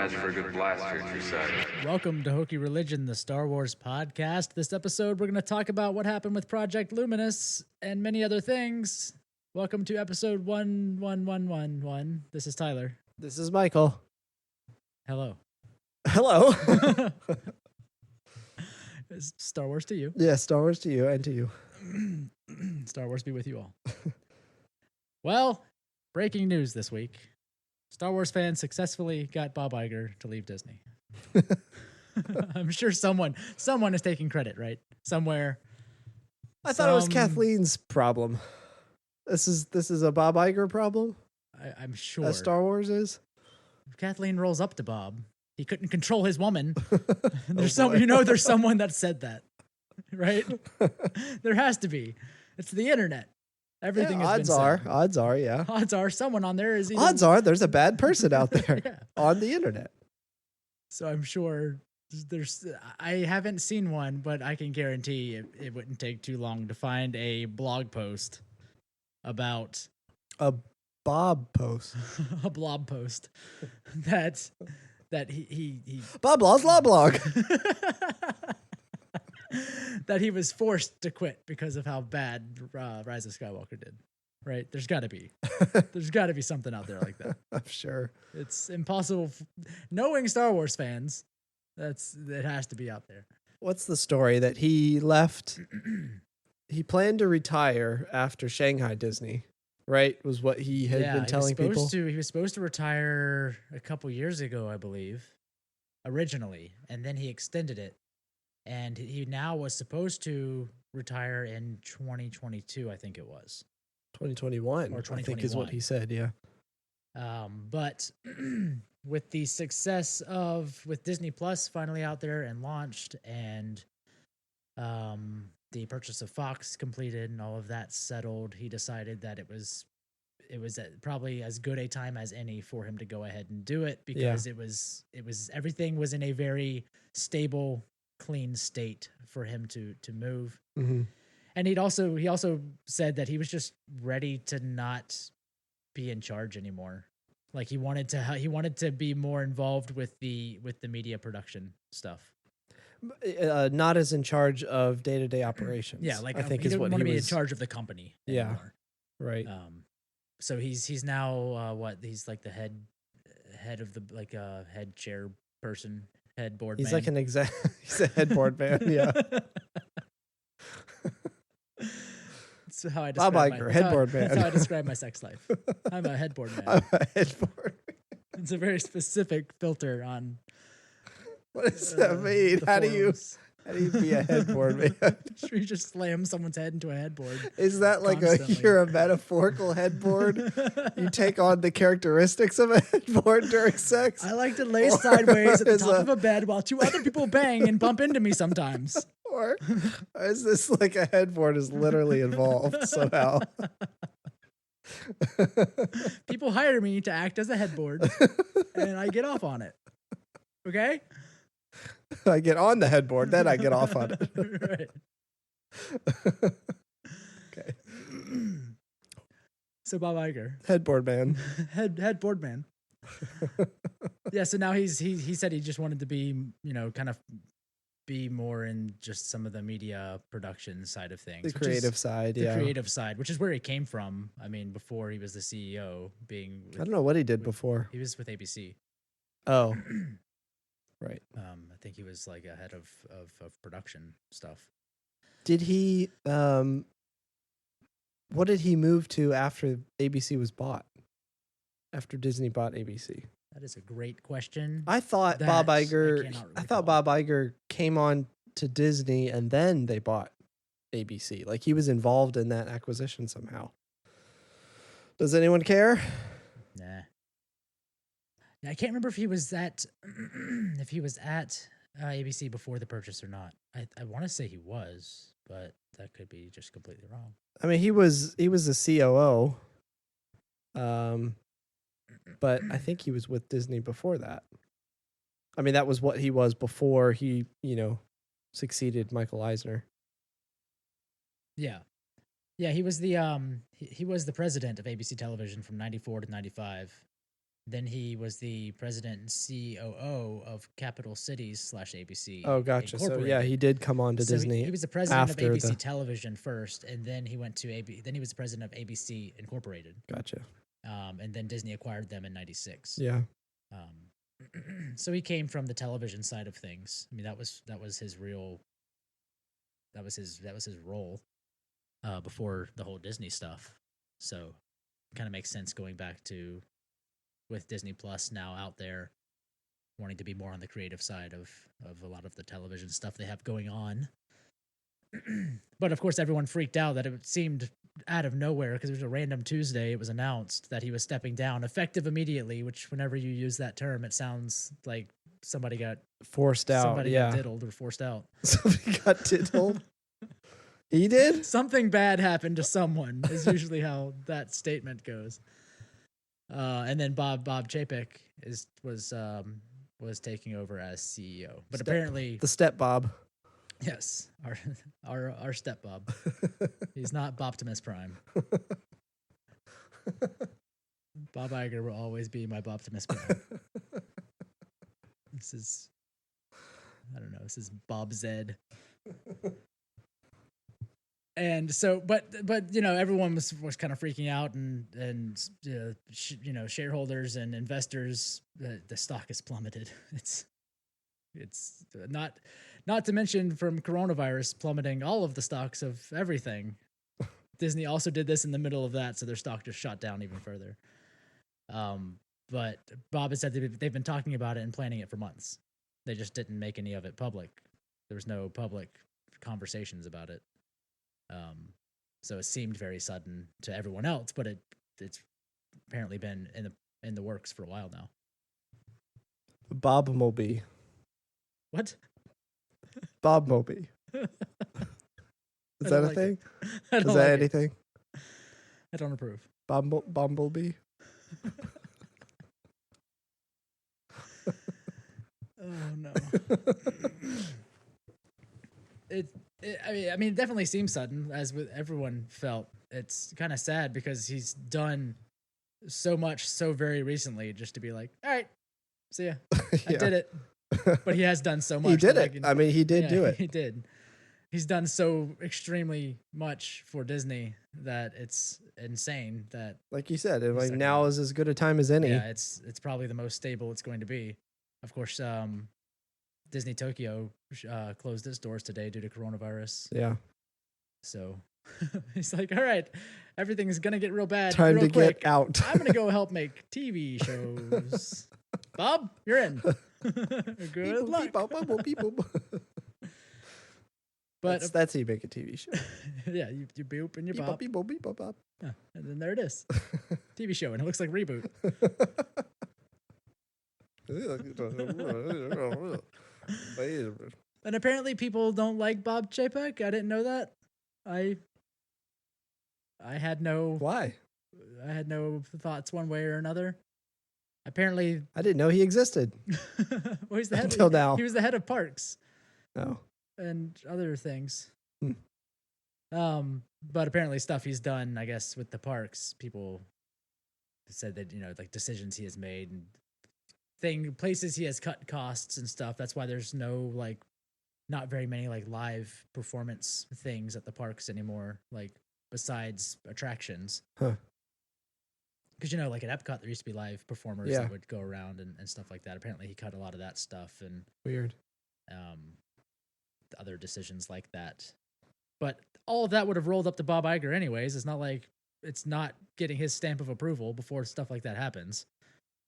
magic for a good blaster at your side. Welcome to Hokey Religion, the Star Wars podcast. This episode, we're going to talk about what happened with Project Luminous and many other things. Welcome to episode 11111. This is Tyler. This is Michael. Hello. Hello. It's Star Wars to you. Yeah, Star Wars to you and to you. Star Wars be with you all. Well, breaking news this week. Star Wars fans successfully got Bob Iger to leave Disney. I'm sure someone is taking credit, right? Somewhere. I thought it was Kathleen's problem. This is a Bob Iger problem? I'm sure. As Star Wars is? Kathleen rolls up to Bob. He couldn't control his woman. There's there's someone that said that, right? There has to be. It's the internet. Everything has been said. Odds are, yeah. Odds are someone on there is. Odds are there's a bad person out there on the internet. So I'm sure I haven't seen one, but I can guarantee it wouldn't take too long to find a blog post about a Bob post, a blog post that he Bob Law's Law blog. That he was forced to quit because of how bad Rise of Skywalker did. Right? There's got to be. There's got to be something out there like that. I'm sure. It's impossible. Knowing Star Wars fans, it has to be out there. What's the story that he left? He planned to retire after Shanghai Disney, right? Was what he had been telling people. He was supposed to retire a couple years ago, I believe, originally, and then he extended it. And he now was supposed to retire in 2022, I think it was. 2021, or 2021. I think is what he said, yeah. But with the success with Disney Plus finally out there and launched, and the purchase of Fox completed and all of that settled, he decided that it was probably as good a time as any for him to go ahead and do it, because it was everything was in a very stable, clean state for him to move. Mm-hmm. And he also said that he was just ready to not be in charge anymore. Like he wanted to be more involved with the media production stuff. Not as in charge of day-to-day operations. Yeah, like I think he is what want he to be was in charge of the company anymore. Right. So he's now he's like the head of the head chair person. Headboard he's man. Like an he's a headboard man, yeah. That's how I Bob Iger, headboard man. That's how I describe my sex life. I'm a headboard man. I'm a headboard man. It's a very specific filter on. What does that mean? How do you be a headboard man? You just slam someone's head into a headboard. Is that like you're a metaphorical headboard? You take on the characteristics of a headboard during sex? I like to lay sideways at the top of a bed while two other people bang and bump into me sometimes. Or is this like a headboard is literally involved somehow? People hire me to act as a headboard, and I get off on it. Okay? I get on the headboard, then I get off on it. Right. Okay. So Bob Iger, headboard man, headboard man. Yeah. So now he said he just wanted to be, kind of be more in just some of the media production side of things, the creative side, which is where he came from. I mean, before he was the CEO, I don't know what he did before. He was with ABC. Oh. Right. I think he was like a head of production stuff. Did he what did he move to after ABC was bought? After Disney bought ABC? That is a great question. I thought Bob Iger came on to Disney and then they bought ABC. Like he was involved in that acquisition somehow. Does anyone care? Nah. I can't remember if he was at ABC before the purchase or not. I want to say he was, but that could be just completely wrong. I mean, he was a COO, but I think he was with Disney before that. I mean, that was what he was before he, succeeded Michael Eisner. Yeah, he was the president of ABC Television from 94 to 95. Then he was the president and COO of Capital Cities / ABC. Oh, gotcha. So yeah, Incorporated. he did come on to So Disney. he was the president of after ABC the- Television first, and then he went to Then he was the president of ABC Incorporated. Gotcha. And then Disney acquired them in '96. Yeah. So he came from the television side of things. I mean, that was his role before the whole Disney stuff. So kind of makes sense going back to with Disney Plus now out there, wanting to be more on the creative side of a lot of the television stuff they have going on. But of course, everyone freaked out that it seemed out of nowhere because it was a random Tuesday. It was announced that he was stepping down, effective immediately. Which, whenever you use that term, it sounds like somebody got Forced out. somebody yeah. got diddled or forced out. Somebody got diddled. He did? Something bad happened to someone is usually how that statement goes. And then Bob Chapek was taking over as CEO, but apparently the step Bob. Yes, our step Bob. He's not Bob-timus Prime. Bob Iger will always be my Bob-timus Prime. This is Bob Zed. And so, but everyone was kind of freaking out, and shareholders and investors, the stock has plummeted. It's not to mention from coronavirus plummeting all of the stocks of everything. Disney also did this in the middle of that, so their stock just shot down even further. But Bob has said they've been talking about it and planning it for months. They just didn't make any of it public. There was no public conversations about it. So it seemed very sudden to everyone else, but it's apparently been in the works for a while now. Bob Moby. What? Bob Moby. Is that a thing? Is that anything? I don't approve. Bumblebee. Oh no. It definitely seems sudden, as with everyone felt. It's kind of sad because he's done so much so very recently, just to be like, all right, see ya. I did it. But he has done so much. He did it. He did do it. He did. He's done so extremely much for Disney that it's insane that, like you said, now is as good a time as any. Yeah, it's probably the most stable it's going to be. Of course, Disney Tokyo closed its doors today due to coronavirus. Yeah. So he's like, all right, everything's going to get real bad. Time real to quick. get out. I'm going to go help make TV shows. Bob, you're in. Good luck. But that's how you make a TV show. Yeah, you boop and you bop. Beep, beep, beep, bop. Yeah, and then there it is. TV show, and it looks like Reboot. And apparently people don't like Bob Chapek. I didn't know that. I had no Why? I had no thoughts one way or another. Apparently I didn't know he existed. Well, he's the head Until now. He was the head of parks. Oh. And other things. But apparently stuff he's done, I guess, with the parks, people said that, like decisions he has made and places he has cut costs and stuff. That's why there's no not very many live performance things at the parks anymore, besides attractions. Huh. Because at Epcot there used to be live performers that would go around and stuff like that. Apparently he cut a lot of that stuff and weird. Other decisions like that. But all of that would have rolled up to Bob Iger anyways. It's not like it's not getting his stamp of approval before stuff like that happens.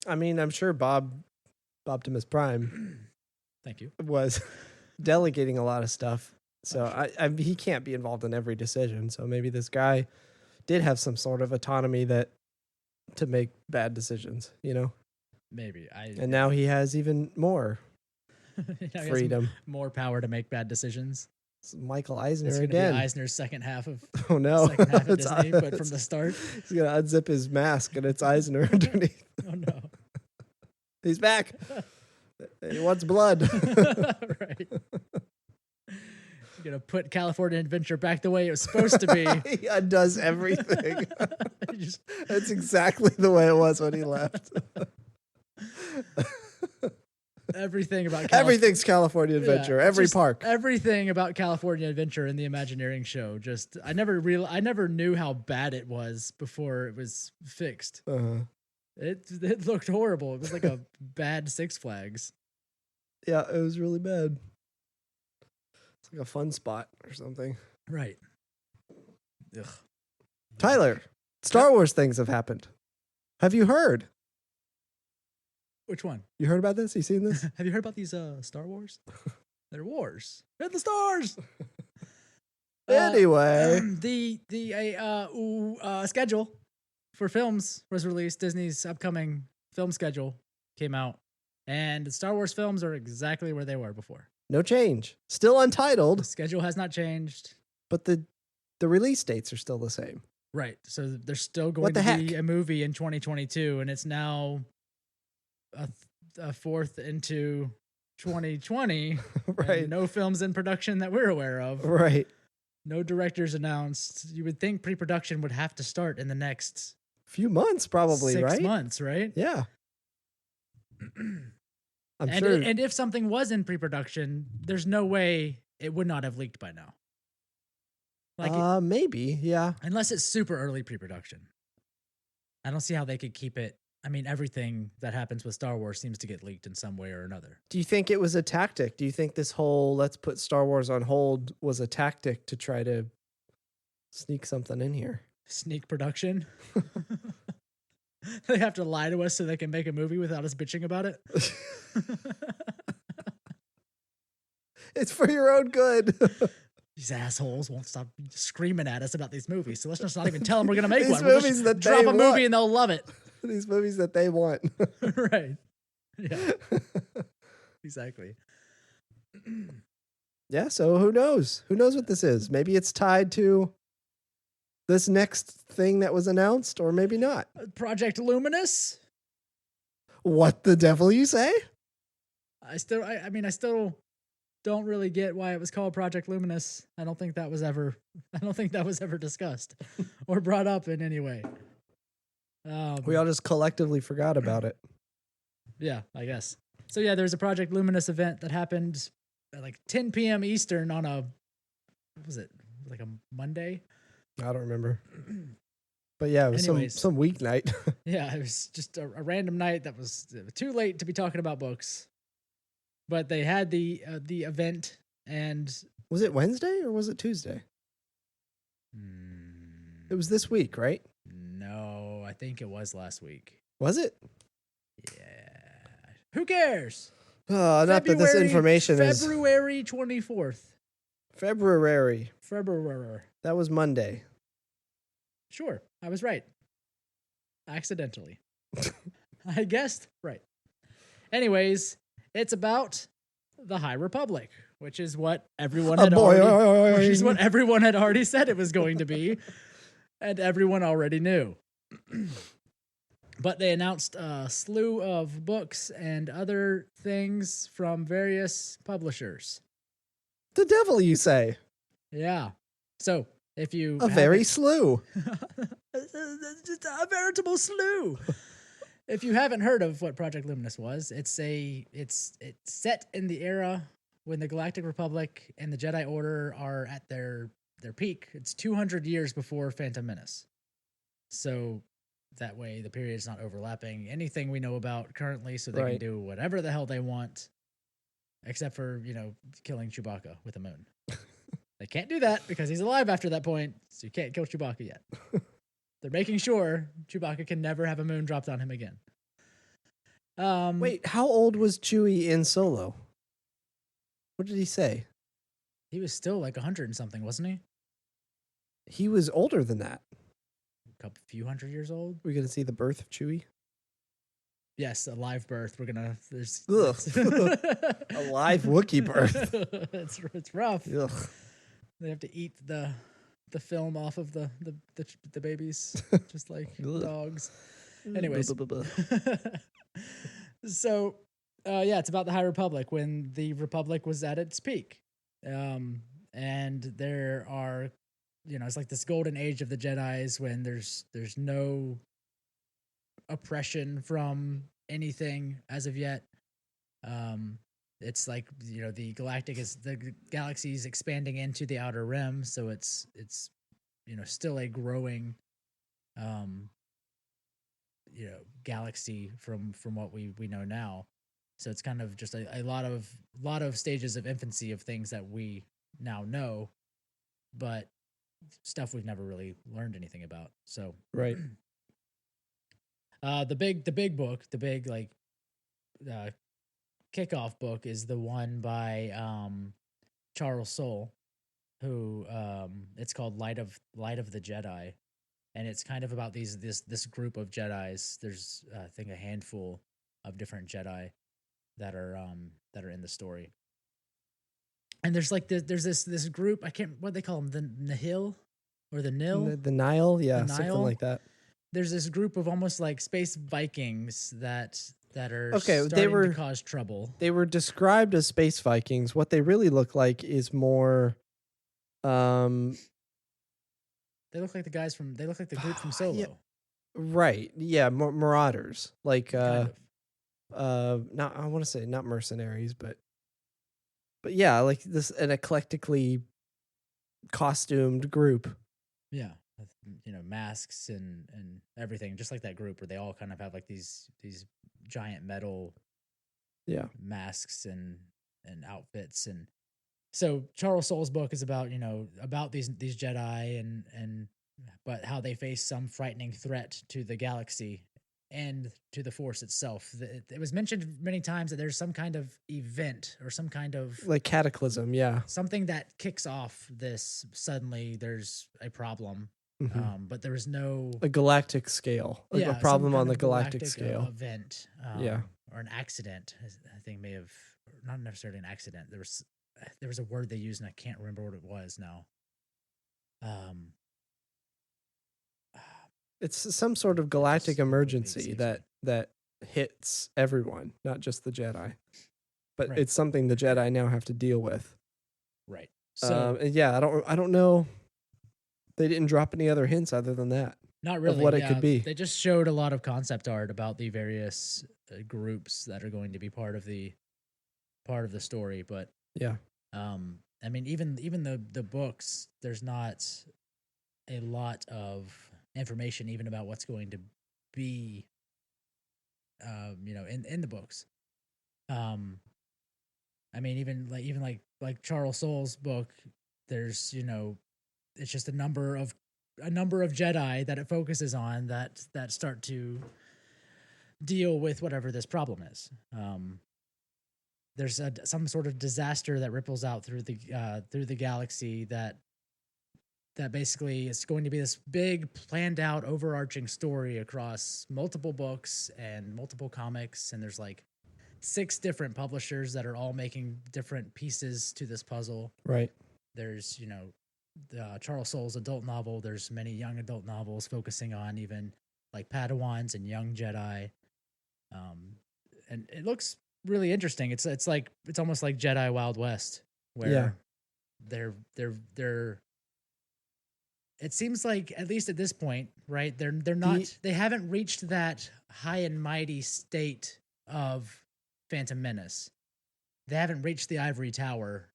I mean, I'm sure Bob-timus Prime Thank you. was delegating a lot of stuff. So he can't be involved in every decision. So maybe this guy did have some sort of autonomy to make bad decisions, Maybe. And now he has even more freedom. More power to make bad decisions. It's Michael Eisner It's gonna again. be Eisner's second half of Oh no! second half of Disney, but from the start. He's gonna unzip his mask and it's Eisner underneath. Oh no! He's back. He wants blood. Right. You're gonna put California Adventure back the way it was supposed to be. He undoes everything. That's exactly the way it was when he left. Everything about Everything's California Adventure. Yeah, every just park. Everything about California Adventure in the Imagineering show. Just I never knew how bad it was before it was fixed. Uh-huh. It looked horrible. It was like a bad Six Flags. Yeah, it was really bad. It's like a fun spot or something. Right. Ugh. Tyler, Star Wars things have happened. Have you heard? Which one? You heard about this? You seen this? Have you heard about these Star Wars? They're wars. They're the stars. Anyway, the schedule for films was released. Disney's upcoming film schedule came out, and the Star Wars films are exactly where they were before. no change. Still The untitled, schedule has not changed. but the release dates are still the same. Right. So there's still going What the to be heck? a movie in 2022, and it's now a fourth into 2020. Right. And no films in production that we're aware of. Right. No directors announced. You would think pre-production would have to start in the next Few months, probably, 6 right? months, right? Yeah. I'm and sure. and if something was in pre-production, there's no way it would not have leaked by now. Like Maybe. Yeah. unless it's super early pre-production. I don't see how they could keep it. I mean, everything that happens with Star Wars seems to get leaked in some way or another. Do you think it was a tactic? Do you think this whole let's put Star Wars on hold was a tactic to try to sneak something in here? Sneak production. They have to lie to us so they can make a movie without us bitching about it. It's for your own good. These assholes won't stop screaming at us about these movies. So let's just not even tell them we're going to make These one. We'll movies just that drop they a movie want. and they'll love it. These movies that they want. Right. Yeah, exactly. Yeah, so who knows? Who knows what this is? Maybe it's tied to this next thing that was announced, or maybe not. Project Luminous. What the devil you say? I still don't really get why it was called Project Luminous. I don't think that was ever discussed or brought up in any way. We all just collectively forgot about it. Yeah, I guess. So yeah, there's a Project Luminous event that happened at like 10 p.m. Eastern on what was it? Like a Monday? I don't remember. But yeah, it was Anyways. some weeknight. Yeah, it was just a random night that was too late to be talking about books. But they had the event, and Was it Wednesday or was it Tuesday? It was this week, right? No, I think it was last week. Was it? Yeah. Who cares? Not that this information is February 24th. February. February. That was Monday. Sure, I was right. Accidentally. I guessed right. Anyways, it's about the High Republic, which is what everyone had already said it was going to be, and everyone already knew. But they announced a slew of books and other things from various publishers. The devil you say. Yeah. So if you A very slew. just a veritable slew. If you haven't heard of what Project Luminous was, it's set in the era when the Galactic Republic and the Jedi Order are at their peak. It's 200 years before Phantom Menace. So that way the period is not overlapping anything we know about currently, so they can do whatever the hell they want, except for, killing Chewbacca with a moon. They can't do that because he's alive after that point, so you can't kill Chewbacca yet. They're making sure Chewbacca can never have a moon dropped on him again. Wait, how old was Chewie in Solo? What did he say? He was still like 100 and something, wasn't he? He was older than that. A few hundred years old. We're going to see the birth of Chewie? Yes, a live birth. We're gonna. There's Ugh. A live Wookiee birth. it's rough. Ugh. They have to eat the film off of the babies, just like dogs. Anyways, so yeah, it's about the High Republic when the Republic was at its peak, and there are, it's like this golden age of the Jedis when there's no oppression from anything as of yet. It's like, you know, the galaxy is expanding into the outer rim, so it's you know, still a growing you know, galaxy from what we know now. So it's kind of just a lot of stages of infancy of things that we now know, but stuff we've never really learned anything about. So Right. the big book, the big like kickoff book is the one by Charles Soule, who it's called Light of the Jedi, and it's kind of about this group of Jedis. There's I think a handful of different Jedi that are in the story. And there's like there's this group, I can't, what they call them, the Nihil or the Nil, The Nile, yeah, The something Nile? like that. There's this group of almost like space Vikings that are Okay, starting to cause trouble. They were described as space Vikings. What they really look like is more They look like they look like the group from Solo. Yeah, right. Yeah, marauders. Like Kind of. not, I want to say not mercenaries, but yeah, like an eclectically costumed group. Yeah. With, you know, masks and everything, just like that group where they all kind of have like these giant metal masks and outfits. And so Charles Soule's book is about, you know, about these Jedi and but how they face some frightening threat to the galaxy and to the Force itself. It was mentioned many times that there's some kind of event or some kind of like cataclysm, yeah. something that kicks off this. Suddenly there's a problem. Mm-hmm. But there was no a galactic scale, like a problem on the galactic scale event, or an accident. I think may have, not necessarily an accident. There was a word they used and I can't remember what it was now. It's some sort of galactic emergency that hits everyone, not just the Jedi. But Right. it's something the Jedi now have to deal with. Right. So and yeah, I don't know. They didn't drop any other hints other than that. not really of what it could be. They just showed a lot of concept art about the various groups that are going to be part of the story. But Yeah. I mean, even the books, there's not a lot of information even about what's going to be, you know, in the books. I mean, even like Charles Soule's book, there's, you know, it's just a number of Jedi that it focuses on that start to deal with whatever this problem is. There's some sort of disaster that ripples out through the galaxy that basically is going to be this big planned out overarching story across multiple books and multiple comics, and there's like 6 different publishers that are all making different pieces to this puzzle. Right. There's, you know, Charles Soule's adult novel. There's many young adult novels focusing on even like Padawans and young Jedi. And it looks really interesting. It's almost like Jedi Wild West, where they're it seems like, at least at this point, right? They're not they haven't reached that high and mighty state of Phantom Menace. They haven't reached the Ivory Tower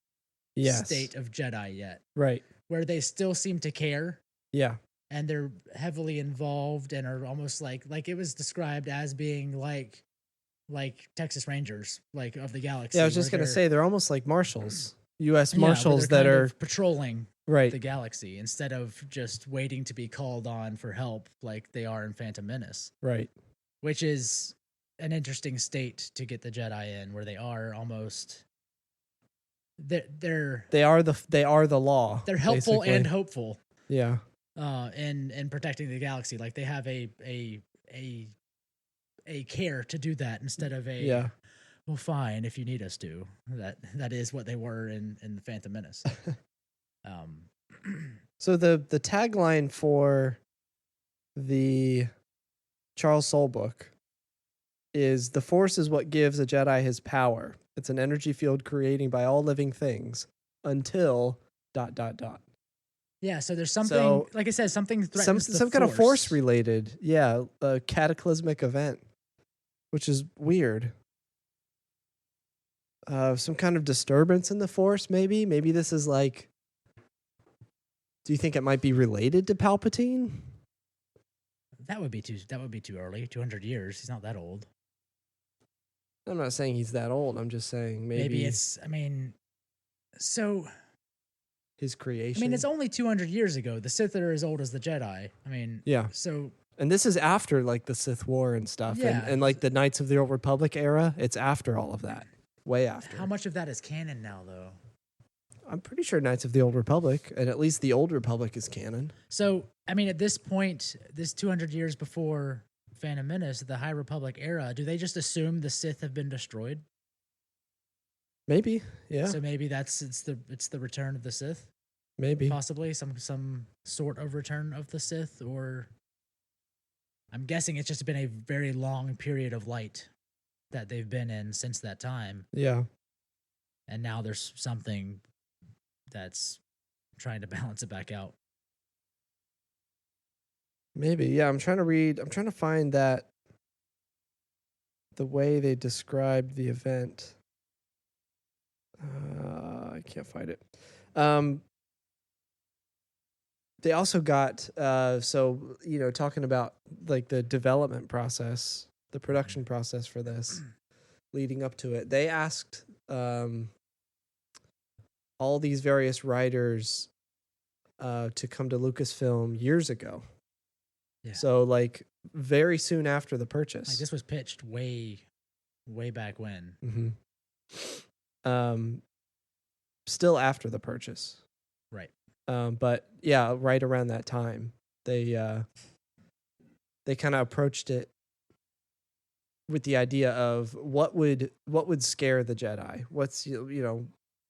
state of Jedi yet. Right. Where they still seem to care. Yeah. And they're heavily involved and are almost like it was described as being like Texas Rangers, like of the galaxy. Yeah, I was just gonna say they're almost like marshals, U.S. Marshals that are patrolling right the galaxy instead of just waiting to be called on for help like they are in Phantom Menace. Right. Which is an interesting state to get the Jedi in, where they are almost they are the law. They're helpful basically. And hopeful. Yeah. In protecting the galaxy, like they have a care to do that instead of well, fine, if you need us to. That is what they were in the Phantom Menace. So the tagline for the Charles Soule book is, "The Force is what gives a Jedi his power. It's an energy field creating by all living things until ... Yeah, so there's something, like I said, something threatens some kind of Force related, a cataclysmic event, which is weird. Some kind of disturbance in the Force, maybe. Maybe this is like. Do you think it might be related to Palpatine? That would be too early. 200 years. He's not that old. I'm not saying he's that old. I'm just saying maybe it's. I mean, so. His creation. I mean, it's only 200 years ago. The Sith are as old as the Jedi. I mean, yeah. So. And this is after like the Sith War and stuff, Yeah. and like the Knights of the Old Republic era. It's after all of that, way after. How much of that is canon now, though? I'm pretty sure Knights of the Old Republic, and at least the Old Republic is canon. So, I mean, at this point, this 200 years before Phantom Menace, the High Republic era, do they just assume the Sith have been destroyed? Maybe, yeah. So maybe it's the return of the Sith. Maybe, possibly some sort of return of the Sith, or I'm guessing it's just been a very long period of light that they've been in since that time. Yeah, and now there's something that's trying to balance it back out. Maybe, yeah. I'm trying to find that the way they described the event. I can't find it. They also got talking about like the development process, the production process for this, leading up to it. They asked all these various writers to come to Lucasfilm years ago. Yeah. So like very soon after the purchase. Like this was pitched way back when. Mm-hmm. Still after the purchase. Right. But yeah, right around that time, they kind of approached it with the idea of what would scare the Jedi. What's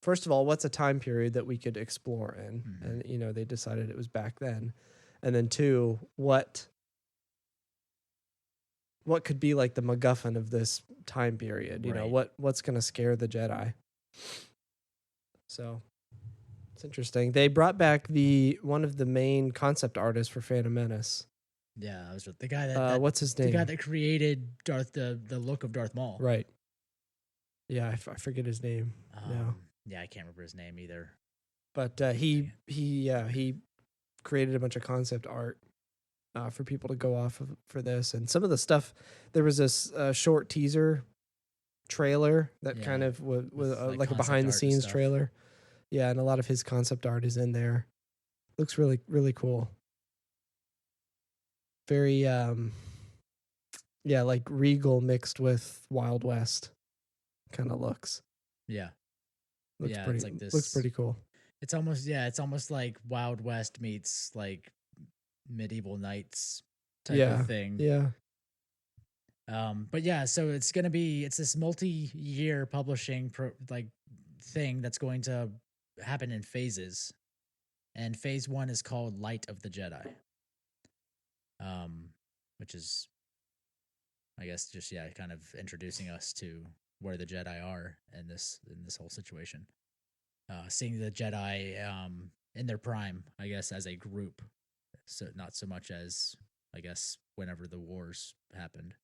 first of all, what's a time period that we could explore in, and they decided it was back then, and then two, what could be like the MacGuffin of this time period? What's going to scare the Jedi? So. It's interesting. They brought back one of the main concept artists for Phantom Menace. Yeah, I was the guy that what's his name? The guy that created the look of Darth Maul. Right. Yeah, I forget his name now. Yeah, I can't remember his name either. But he created a bunch of concept art for people to go off of for this, and some of the stuff. There was this short teaser trailer that kind of was like a behind the scenes trailer. Yeah, and a lot of his concept art is in there. Looks really, really cool. Very, like regal mixed with Wild West kind of looks. Yeah. Looks pretty, it's like this. Looks pretty cool. It's almost like Wild West meets like medieval knights type of thing. Yeah. But yeah, so it's this multi-year publishing thing that's going to happen in phases, and phase 1 is called Light of the Jedi, which is, I guess, just kind of introducing us to where the Jedi are in this whole situation, seeing the Jedi in their prime, I guess, as a group, so not so much as, I guess, whenever the wars happened.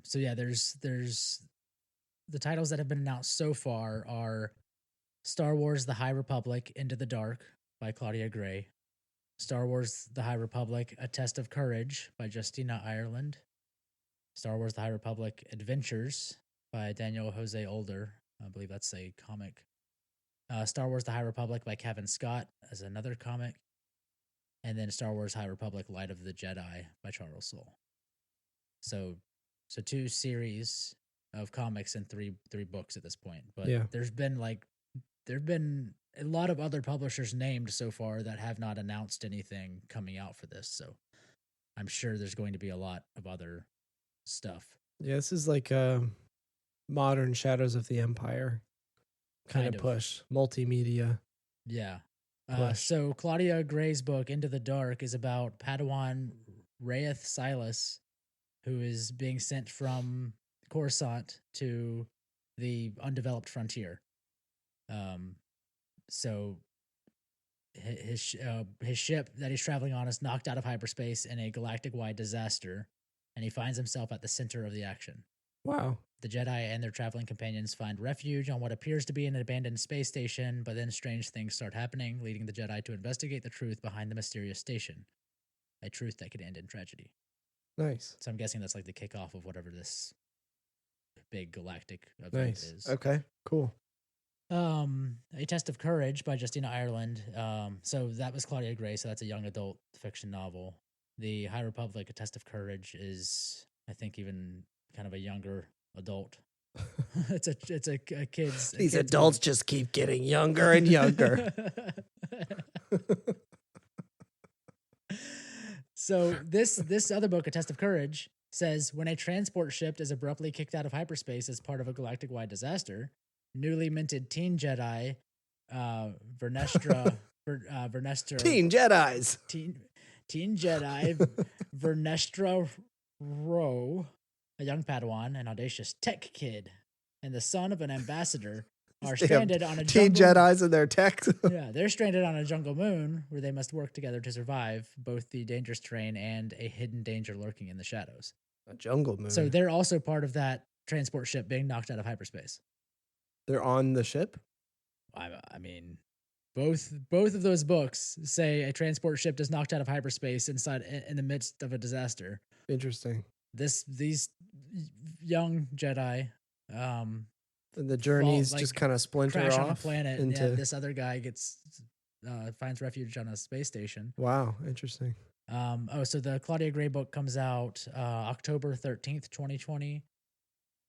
So yeah, there's the titles that have been announced so far are Star Wars: The High Republic Into the Dark by Claudia Gray, Star Wars: The High Republic A Test of Courage by Justina Ireland, Star Wars: The High Republic Adventures by Daniel Jose Older. I believe that's a comic. Star Wars: The High Republic by Kevin Scott as another comic. And then Star Wars: High Republic Light of the Jedi by Charles Soule. So 2 series of comics and three books at this point. But there've been a lot of other publishers named so far that have not announced anything coming out for this. So I'm sure there's going to be a lot of other stuff. Yeah, this is like a modern Shadows of the Empire kind of push, multimedia. Yeah. So Claudia Gray's book Into the Dark is about Padawan Raeth Silas, who is being sent from Coruscant to the undeveloped frontier. So his ship that he's traveling on is knocked out of hyperspace in a galactic-wide disaster, and he finds himself at the center of the action. Wow. The Jedi and their traveling companions find refuge on what appears to be an abandoned space station, but then strange things start happening, leading the Jedi to investigate the truth behind the mysterious station. A truth that could end in tragedy. Nice. So I'm guessing that's like the kickoff of whatever this big galactic event is. Okay, cool. A Test of Courage by Justina Ireland. So that was Claudia Gray, so that's a young adult fiction novel. The High Republic, A Test of Courage, is I think even kind of a younger adult. it's a kid's. These adults just keep getting younger and younger. So this other book, A Test of Courage, says when a transport ship is abruptly kicked out of hyperspace as part of a galactic-wide disaster, newly minted teen Jedi, Vernestra, Teen Jedis. Teen Jedi, Vernestra Rowe, a young Padawan, an audacious tech kid, and the son of an ambassador are stranded on a teen jungle. Jedis and their tech. Yeah, they're stranded on a jungle moon where they must work together to survive both the dangerous terrain and a hidden danger lurking in the shadows. A jungle moon. So they're also part of that transport ship being knocked out of hyperspace. They're on the ship? I mean, both of those books say a transport ship is knocked out of hyperspace in the midst of a disaster. Interesting. These young Jedi, and the journeys just kind of splinter crash off on a planet. into... Yeah, this other guy finds refuge on a space station. Wow, interesting. So the Claudia Gray book comes out October 13th, 2020.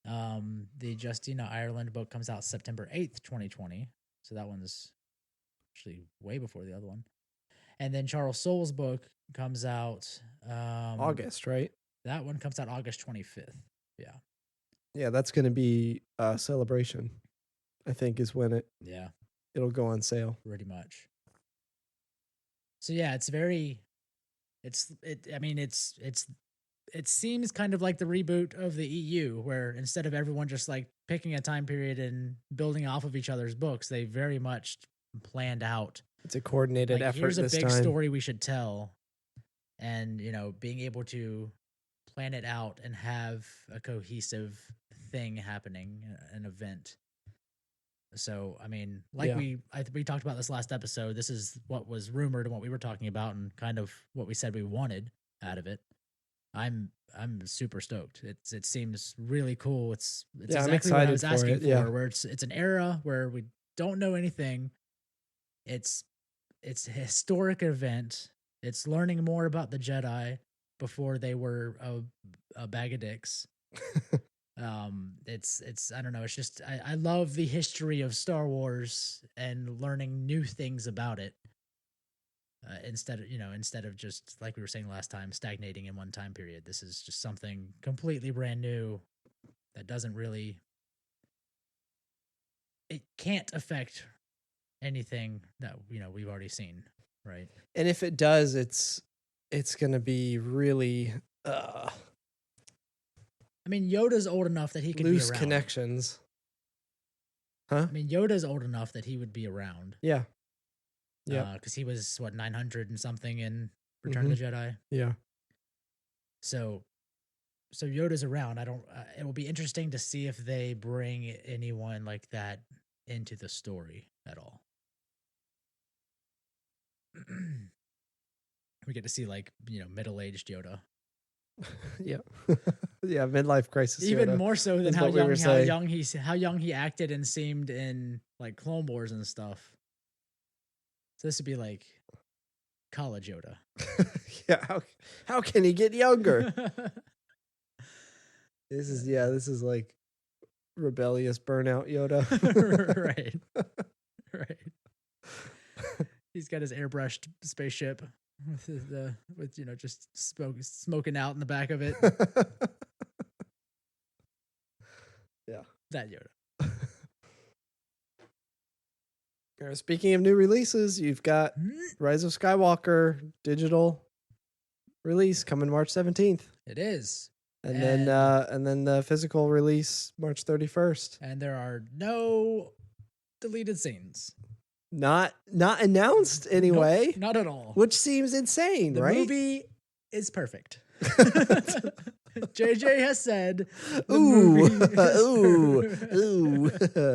The Justina Ireland book comes out September 8th, 2020. So that one's actually way before the other one. And then Charles Soule's book comes out August, right? That one comes out August 25th. Yeah. Yeah, that's going to be a celebration, I think, is when it'll go on sale. Pretty much. So yeah, it seems kind of like the reboot of the EU, where instead of everyone just like picking a time period and building off of each other's books, they very much planned out. It's a coordinated effort. Here's a big story we should tell, and being able to plan it out and have a cohesive thing happening, an event. So, I mean, we talked about this last episode. This is what was rumored and what we were talking about, and kind of what we said we wanted out of it. I'm super stoked. It seems really cool. It's exactly what I was asking for. Where it's an era where we don't know anything. It's a historic event. It's learning more about the Jedi before they were a bag of dicks. It's I don't know. It's just I love the history of Star Wars and learning new things about it. Instead of just like we were saying last time, stagnating in one time period. This is just something completely brand new that doesn't really. It can't affect anything that we've already seen, right? And if it does, it's gonna be really. I mean, Yoda's old enough that he could lose be around. Connections. Huh? I mean, Yoda's old enough that he would be around. Yeah. Yeah. Because he was 900 and something in Return of the Jedi. Yeah. So Yoda's around. It will be interesting to see if they bring anyone like that into the story at all. We get to see middle-aged Yoda. Yeah. Yeah, midlife crisis. Even Yoda, more so than how young he acted and seemed in like Clone Wars and stuff. So this would be like college Yoda. Yeah, how can he get younger? This is like rebellious burnout Yoda. Right. He's got his airbrushed spaceship with just smoking out in the back of it. Yeah. That Yoda. Speaking of new releases, you've got Rise of Skywalker digital release coming March 17th. It is. And then the physical release March 31st. And there are no deleted scenes. Not announced anyway. Nope, not at all. Which seems insane, right? The movie is perfect. JJ has said the Ooh, movie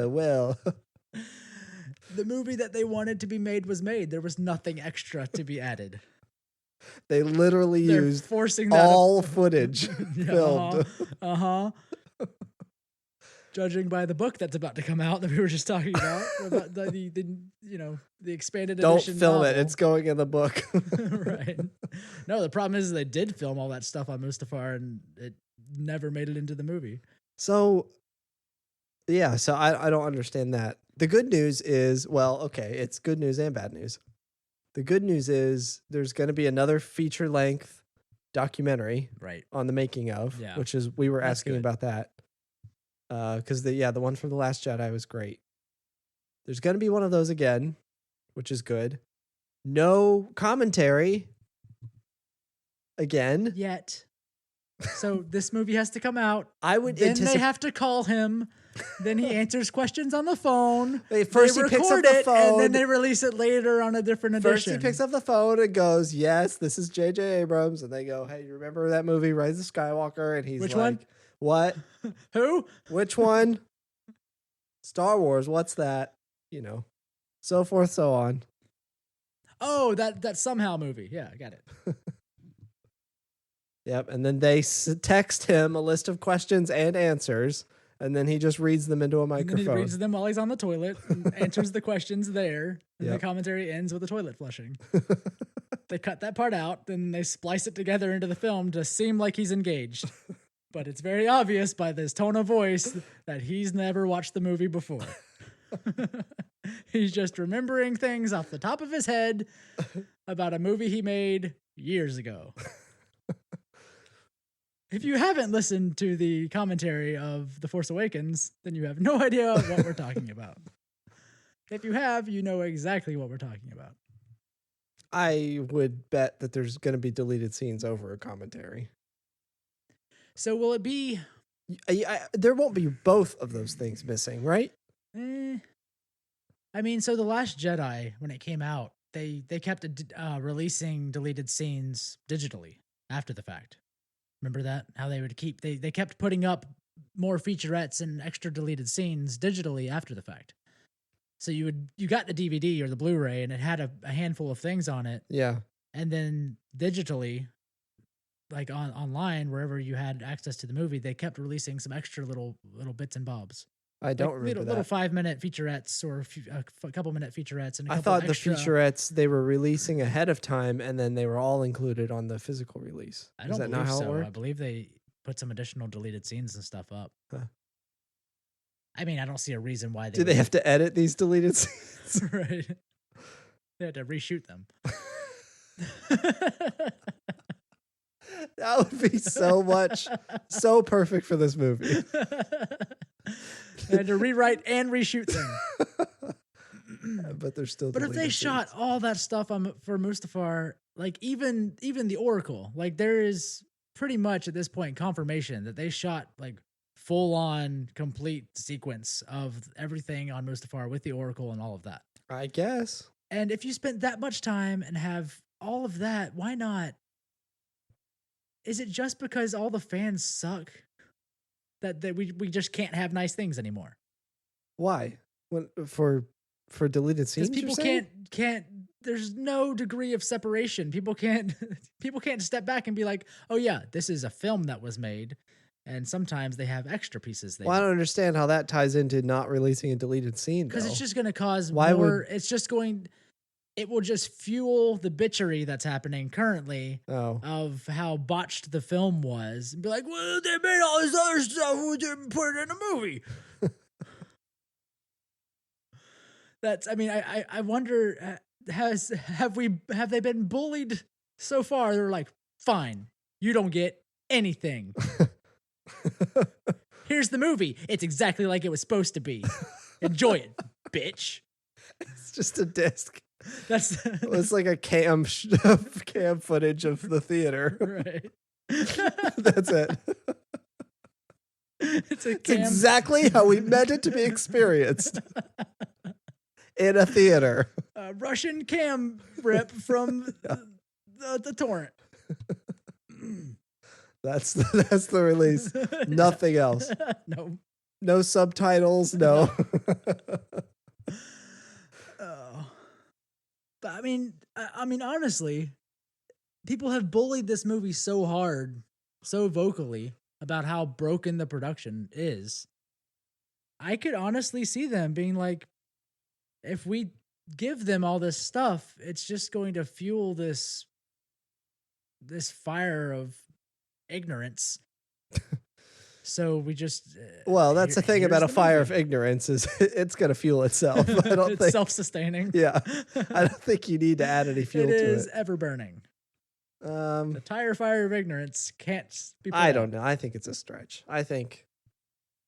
well, the movie that they wanted to be made was made. There was nothing extra to be added. they literally They're used forcing that all footage Yeah, filmed. Judging by the book that's about to come out that we were just talking about the the expanded Don't edition film novel. it. It's going in the book. Right. No, the problem is they did film all that stuff on Mustafar and it never made it into the movie. So, yeah, so I don't understand that. The good news is, well, okay, it's good news and bad news. The good news is there's going to be another feature-length documentary Right. on the making of, Yeah. which is, we were That's asking good. about that. Because the one from The Last Jedi was great. There's going to be one of those again, which is good. No commentary again. Yet. So this movie has to come out. I would Then anticipate. they have to call him. Then he answers questions on the phone. First they he picks up record the it, phone. and then they release it later on a different First edition. he picks up the phone and goes, "Yes, this is J.J. Abrams." And they go, "Hey, you remember that movie, Rise of Skywalker?" And he's Which like, one? "What? Who? Which one? Star Wars. What's that?" So forth, so on. Oh, that somehow movie. Yeah, I got it. Yep. And then they text him a list of questions and answers, and then he just reads them into a And then microphone. he reads them while he's on the toilet and answers the questions there. And Yep. the commentary ends with the toilet flushing. They cut that part out, then they splice it together into the film to seem like he's engaged. But it's very obvious by this tone of voice that he's never watched the movie before. He's just remembering things off the top of his head about a movie he made years ago. If you haven't listened to the commentary of The Force Awakens, then you have no idea what we're talking about. If you have, you know exactly what we're talking about. I would bet that there's going to be deleted scenes over a commentary. So will it be... There won't be both of those things missing, right? I mean, so The Last Jedi, when it came out, they kept releasing deleted scenes digitally after the fact. Remember that? How they would they kept putting up more featurettes and extra deleted scenes digitally after the fact. So you got the DVD or the Blu-ray and it had a handful of things on it. Yeah. And then digitally, like online, wherever you had access to the movie, they kept releasing some extra little bits and bobs. I don't remember little that. 5-minute featurettes or a couple minute featurettes. And I thought the featurettes they were releasing ahead of time and then they were all included on the physical release. I don't Is that believe not how so. it worked? I believe they put some additional deleted scenes and stuff up. Huh. I mean, I don't see a reason why they Do they have to edit these deleted scenes? Right. They had to reshoot them. That would be so perfect for this movie. They had to rewrite and reshoot them. But they're still. But if they shot all that stuff for Mustafar, like even the Oracle, like there is pretty much at this point confirmation that they shot like full on complete sequence of everything on Mustafar with the Oracle and all of that. I guess. And if you spent that much time and have all of that, why not? Is it just because all the fans suck that we just can't have nice things anymore? Why? For deleted scenes? Because people can't. There's no degree of separation. People can't step back and be like, oh yeah, this is a film that was made. And sometimes they have extra pieces. Well, I don't understand how that ties into not releasing a deleted scene. Because it's just going to cause it will just fuel the bitchery that's happening currently of how botched the film was. And be like, well, they made all this other stuff, we didn't put it in a movie. I wonder, have they been bullied so far? They're like, fine, you don't get anything. Here's the movie. It's exactly like it was supposed to be. Enjoy it, bitch. It's just a disc. It's like a cam footage of the theater. Right. That's it. It's exactly how we meant it to be experienced in a theater. A Russian cam rip from the torrent. That's the release. Nothing else. No. No subtitles. No. Oh. But I mean, honestly, people have bullied this movie so hard, so vocally about how broken the production is. I could honestly see them being like, if we give them all this stuff, it's just going to fuel this fire of ignorance. So we just well, that's the thing about a fire of ignorance is it's going to fuel itself. I don't think self-sustaining. Yeah, I don't think you need to add any fuel to it. It is ever burning. The tire fire of ignorance can't be put I out. don't know. I think it's a stretch. I think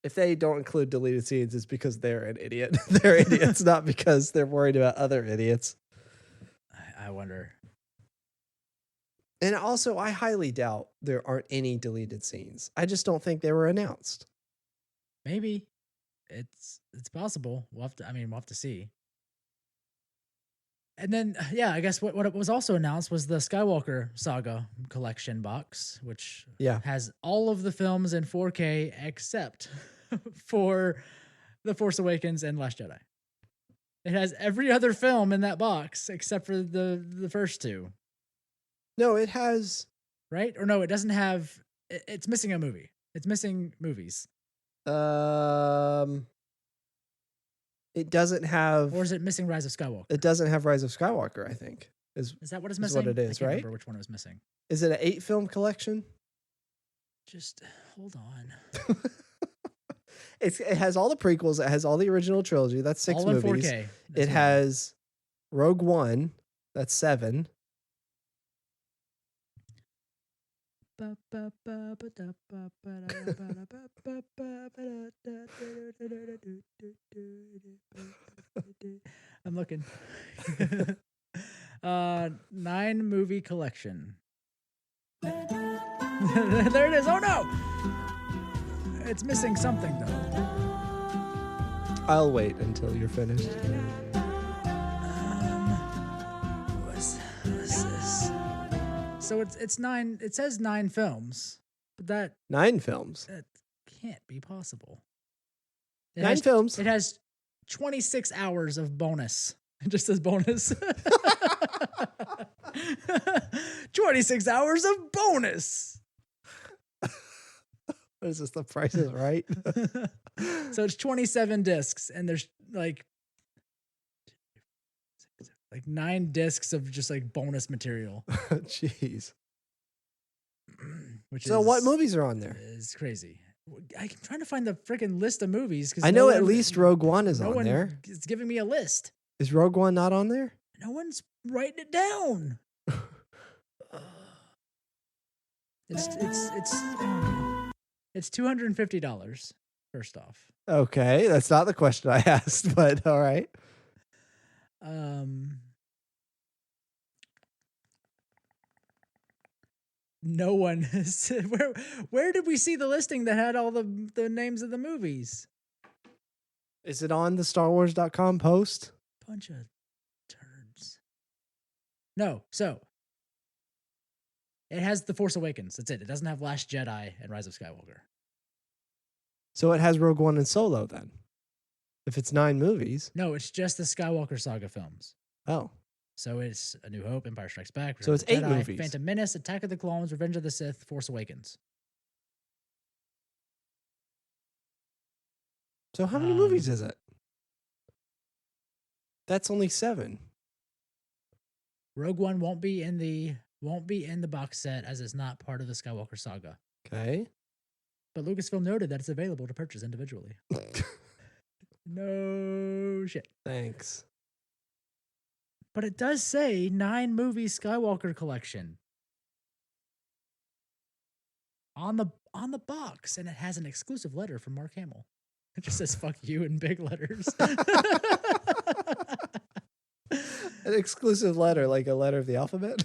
if they don't include deleted scenes, it's because they're an idiot. They're idiots, not because they're worried about other idiots. I wonder. And also, I highly doubt there aren't any deleted scenes. I just don't think they were announced. Maybe it's possible. We'll have to see. And then, yeah, I guess what was also announced was the Skywalker Saga collection box, which has all of the films in 4K except for The Force Awakens and Last Jedi. It has every other film in that box except for the first two. No, it has. Right? Or no, it doesn't have. It's missing a movie. It's missing movies. It doesn't have. Or is it missing Rise of Skywalker? It doesn't have Rise of Skywalker, I think. Is that what it's missing? What it is, I can't right? remember which one it was missing. Is it an 8-film collection? Just hold on. It has all the prequels. It has all the original trilogy. That's 6 all in movies. 4K. It has Rogue One. That's 7. I'm looking. 9 movie collection. There it is. Oh no! It's missing something though. I'll wait until you're finished. What's this? So it's 9. It says 9 films, but that 9 films. That can't be possible. 9 films. It has 26 hours of bonus. It just says bonus. 26 hours of bonus. What is this? The Price is Right? So it's 27 discs, and there's like 9 discs of just like bonus material. Jeez. What movies are on there? It's crazy. I'm trying to find the freaking list of movies. I know at least Rogue One is on there. It's giving me a list. Is Rogue One not on there? No one's writing it down. It's $250. First off. Okay, that's not the question I asked, but all right. No one has. Where did we see the listing that had all the names of the movies? Is it on the StarWars.com post? Bunch of turds. No, so it has The Force Awakens. That's it. It doesn't have Last Jedi and Rise of Skywalker. So it has Rogue One and Solo then. If it's 9 movies. No, it's just the Skywalker Saga films. Oh. So it's A New Hope, Empire Strikes Back, so it's 8 movies. Phantom Menace, Attack of the Clones, Revenge of the Sith, Force Awakens. So how many movies is it? That's only 7. Rogue One won't be in the box set as it's not part of the Skywalker Saga. Okay. But Lucasfilm noted that it's available to purchase individually. No shit. Thanks. But it does say 9 movie Skywalker collection on the box, and it has an exclusive letter from Mark Hamill. It just says "fuck you" in big letters. An exclusive letter, like a letter of the alphabet.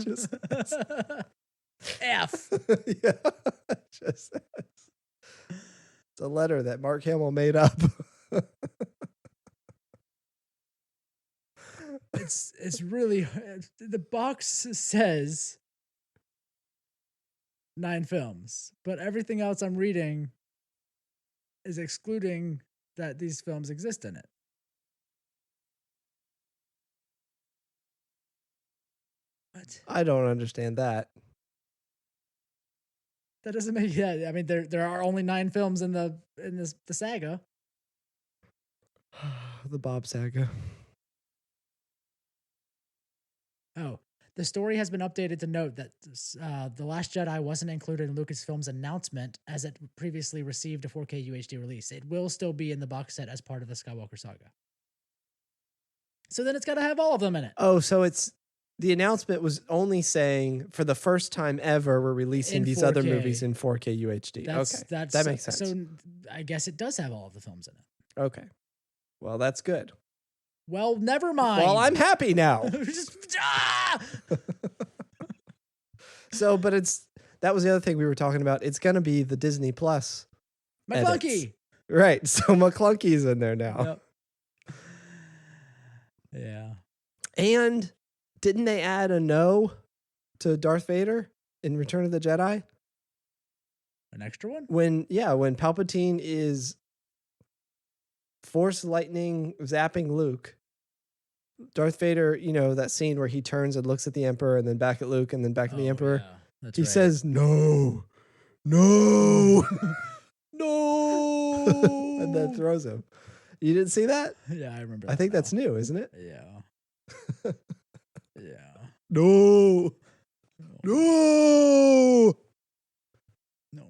Just F. Yeah, just it's a letter that Mark Hamill made up. It's really the box says 9 films, but everything else I'm reading is excluding that these films exist in it. What? I don't understand that. That doesn't make I mean, there are only 9 films in the saga. The Bob saga. Oh, the story has been updated to note that The Last Jedi wasn't included in Lucasfilm's announcement as it previously received a 4K UHD release. It will still be in the box set as part of the Skywalker saga. So then it's got to have all of them in it. Oh, so the announcement was only saying for the first time ever we're releasing these other movies in 4K UHD. That makes sense. So I guess it does have all of the films in it. Okay. Well, that's good. Well, never mind. Well, I'm happy now. So, but that was the other thing we were talking about. It's going to be the Disney Plus. McClunky. Right. So McClunky's in there now. Yep. Yeah. And didn't they add a no to Darth Vader in Return of the Jedi? An extra one? When Palpatine is Force lightning zapping Luke, Darth Vader, that scene where he turns and looks at the Emperor and then back at Luke and then back at the Emperor. Yeah, he says, no, no, and then throws him. You didn't see that? Yeah, I remember that. I think that's new, isn't it? Yeah. Yeah. No. No. No.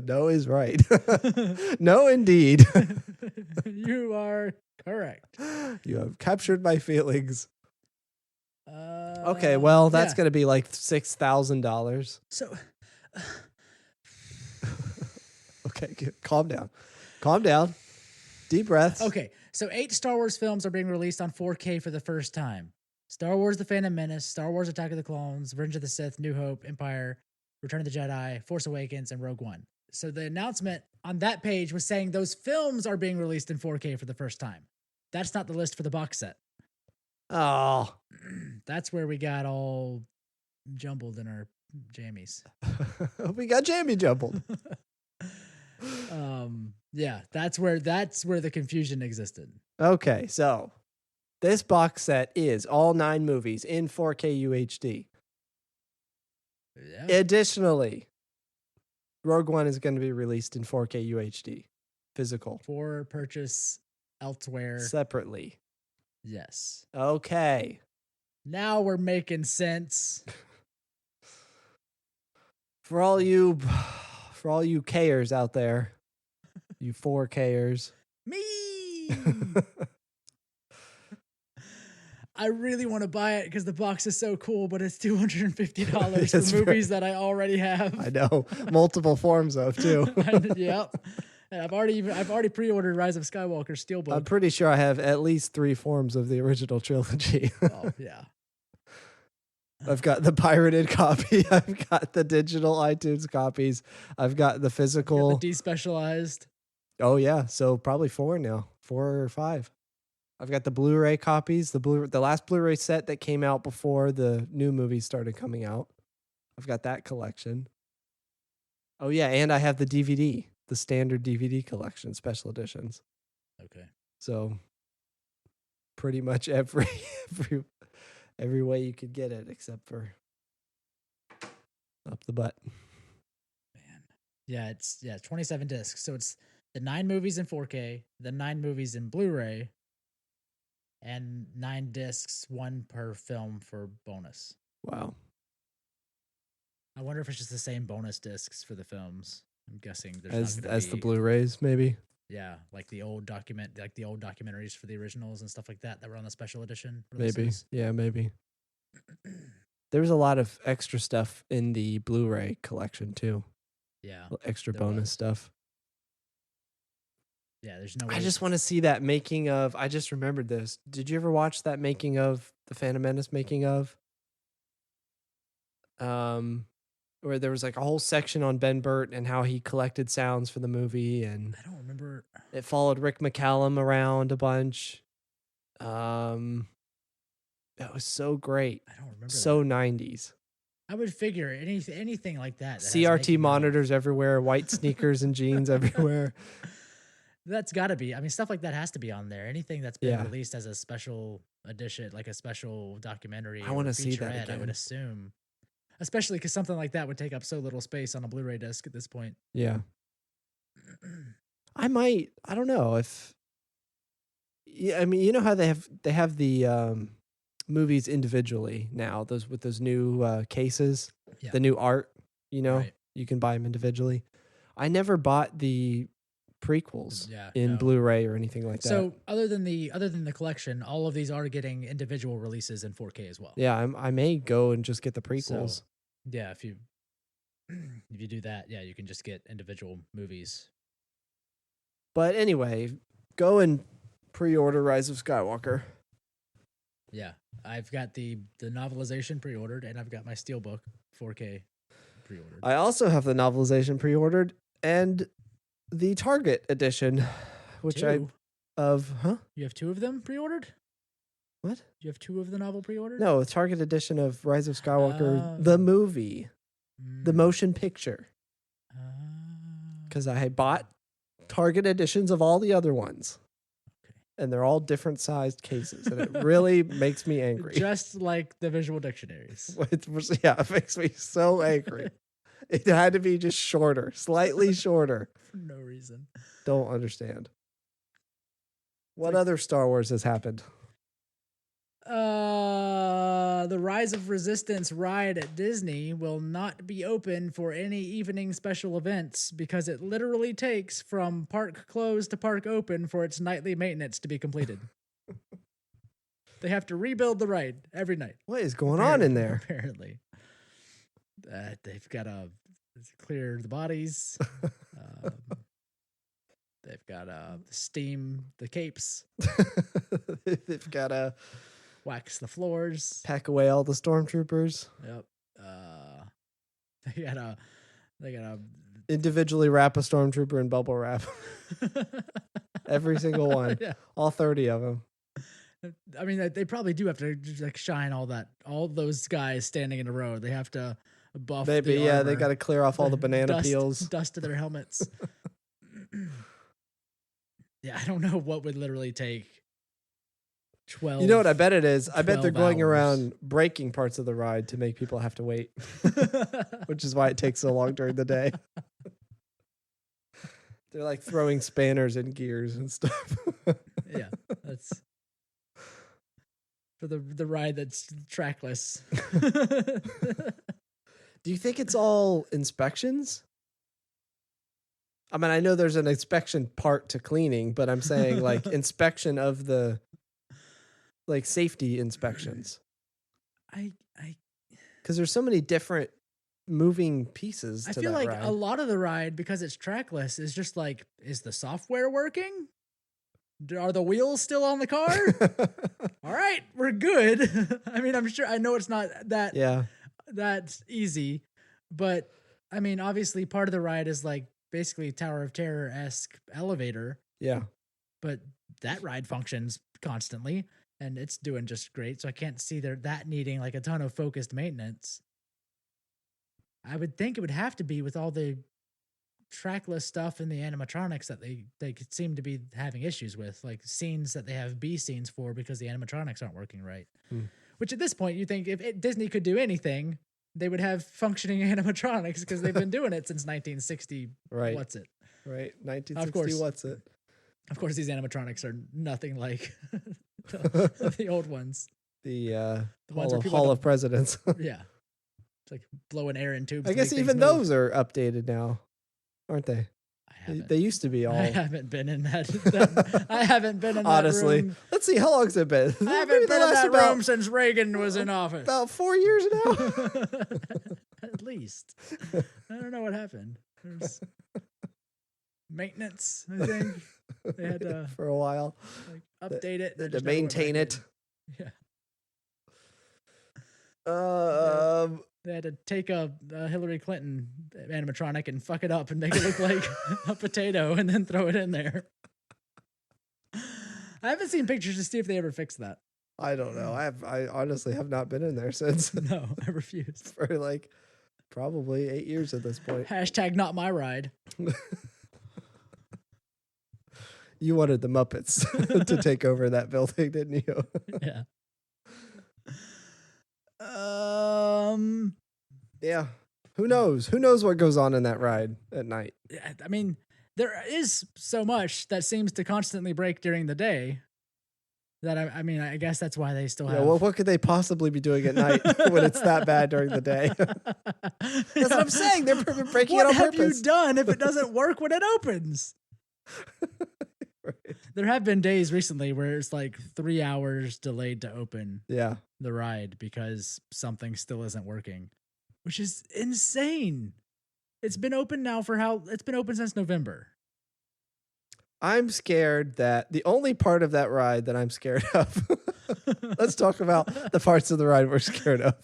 No is right. No, indeed. You are correct. You have captured my feelings. Okay, well, that's going to be like $6,000. So, okay, calm down. Calm down. Deep breaths. Okay, so 8 Star Wars films are being released on 4K for the first time. Star Wars The Phantom Menace, Star Wars Attack of the Clones, Revenge of the Sith, New Hope, Empire, Return of the Jedi, Force Awakens, and Rogue One. So the announcement on that page was saying those films are being released in 4K for the first time. That's not the list for the box set. Oh. That's where we got all jumbled in our jammies. We got jammy jumbled. Yeah, that's where the confusion existed. Okay, so this box set is all 9 movies in 4K UHD. Yeah. Additionally, Rogue One is going to be released in 4K UHD, physical. For purchase elsewhere. Separately. Yes. Okay. Now we're making sense. For all you Kers out there, you 4Kers. Me! I really want to buy it because the box is so cool, but it's $250 for movies that I already have. I know. Multiple forms of, too. Yep. And I've already pre-ordered Rise of Skywalker Steelbook. I'm pretty sure I have at least 3 forms of the original trilogy. Oh, yeah. I've got the pirated copy. I've got the digital iTunes copies. I've got the physical. The despecialized. Oh, yeah. So probably 4 now. 4 or 5. I've got the Blu-ray copies. The last Blu-ray set that came out before the new movies started coming out. I've got that collection. Oh, yeah. And I have the DVD. The standard DVD collection, special editions. Okay. So pretty much every way you could get it except for up the butt. Man. Yeah, it's 27 discs. So it's the 9 movies in 4K, the 9 movies in Blu-ray, and 9 discs, 1 per film for bonus. Wow. I wonder if it's just the same bonus discs for the films. I'm guessing there's as the Blu-rays, maybe. Yeah, like the old documentaries for the originals and stuff like that were on the special edition releases. Maybe, yeah, maybe. There's a lot of extra stuff in the Blu-ray collection too. Yeah, extra bonus stuff. Yeah, there's no. I just want to see that making of. I just remembered this. Did you ever watch that making of the Phantom Menace making of? Where there was like a whole section on Ben Burt and how he collected sounds for the movie, and I don't remember. It followed Rick McCallum around a bunch. That was so great. I don't remember. So that. 90s. I would figure anything like that. CRT monitors everywhere, white sneakers and jeans everywhere. That's got to be. I mean, stuff like that has to be on there. Anything that's been released as a special edition, like a special documentary. I want to see that again. I would assume, especially because something like that would take up so little space on a Blu-ray disc at this point. Yeah. I might. I don't know if. Yeah, I mean, you know how they have the movies individually now. Those new cases, the new art. You know, you can buy them individually. I never bought the prequels in Blu-ray or anything like that. So other than the collection, all of these are getting individual releases in 4K as well. Yeah, I may go and just get the prequels. So, yeah, if you do that, you can just get individual movies. But anyway, go and pre-order Rise of Skywalker. Yeah, I've got the novelization pre-ordered, and I've got my Steelbook 4K pre-ordered. I also have the novelization pre-ordered and the Target edition, which You have 2 of them pre-ordered? What? You have 2 of the novel pre-ordered? No, the Target edition of Rise of Skywalker, the movie, the motion picture. Because I bought Target editions of all the other ones. Okay. And they're all different sized cases. And it really makes me angry. Just like the visual dictionaries. It makes me so angry. It had to be just shorter, slightly shorter. For no reason. Don't understand. What other Star Wars has happened? The Rise of Resistance ride at Disney will not be open for any evening special events because it literally takes from park closed to park open for its nightly maintenance to be completed. They have to rebuild the ride every night. What is going on in there? Apparently. They've got to clear the bodies. They've got to steam the capes. They've got to wax the floors. Pack away all the stormtroopers. Yep. They gotta individually wrap a stormtrooper in bubble wrap. Every single one. Yeah. All 30 of them. I mean, they probably do have to like shine all those guys standing in a row. They have to buff. Maybe, the armor, they got to clear off all the banana peels. Dust to their helmets. Yeah, I don't know what would literally take 12. You know what I bet it is? I bet they're going hours. around breaking parts of the ride to make people have to wait, which is why it takes so long during the day. They're like throwing spanners in gears and stuff. Yeah, that's for the ride that's trackless. Do you think it's all inspections? I mean, I know there's an inspection part to cleaning, but I'm saying like inspection of the like safety inspections. Because there's so many different moving pieces. I feel like a lot of the ride, because it's trackless, is just like, is the software working? Are the wheels still on the car? All right, we're good. I mean, I know it's not that easy, but I mean, obviously part of the ride is like basically Tower of Terror-esque elevator. Yeah. But that ride functions constantly and it's doing just great. So I can't see that needing like a ton of focused maintenance. I would think it would have to be with all the trackless stuff and the animatronics that they could seem to be having issues with, like scenes that they have B scenes for because the animatronics aren't working right. Which at this point you think if Disney could do anything, they would have functioning animatronics because they've been doing it since 1960. Right. What's it? Right. 1960. What's it? Of course, these animatronics are nothing like the old ones. The ones Hall of Presidents. Yeah. It's like blowing air in tubes. I guess even those are updated now, aren't they? They used to be all. I haven't been in that. I haven't been in honestly, that room. Let's see, how long's it been? I haven't been in that room since Reagan was in office. About 4 years now. At least. I don't know what happened. There's maintenance, I think. They had to for a while like, update it. To maintain it. Yeah. They had to take a Hillary Clinton animatronic and fuck it up and make it look like a potato and then throw it in there. I haven't seen pictures to see if they ever fixed that. I don't know. I honestly have not been in there since. No, I refuse. For like probably 8 years at this point. Hashtag not my ride. You wanted the Muppets to take over that building, didn't you? Yeah. Yeah. Who knows? Who knows what goes on in that ride at night? I mean, there is so much that seems to constantly break during the day that I mean, I guess that's why they still have. Well, what could they possibly be doing at night when it's that bad during the day? That's what I'm saying. They're breaking it on purpose. What have you done if it doesn't work when it opens? Right. There have been days recently where it's like 3 hours delayed to open the ride because something still isn't working, which is insane. It's been open now it's been open since November. I'm scared that the only part of that ride that I'm scared of, let's talk about the parts of the ride we're scared of.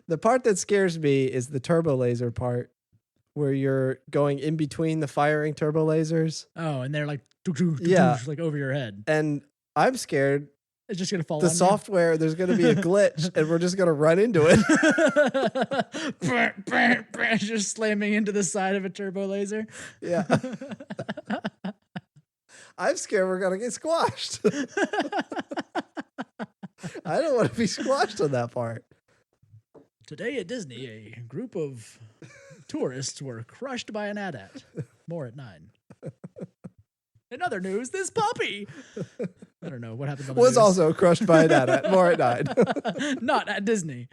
The part that scares me is the turbo laser part, where you're going in between the firing turbo lasers. Oh, and they're like, like over your head. And I'm scared it's just going to fall the on software, there's going to be a glitch and we're just going to run into it. Just slamming into the side of a turbo laser. Yeah. I'm scared we're going to get squashed. I don't want to be squashed on that part. Today at Disney, a group of tourists were crushed by an AT-AT. More at 9. In other news, this puppy. I don't know what happened. Was also crushed by an AT-AT. More at 9. Not at Disney.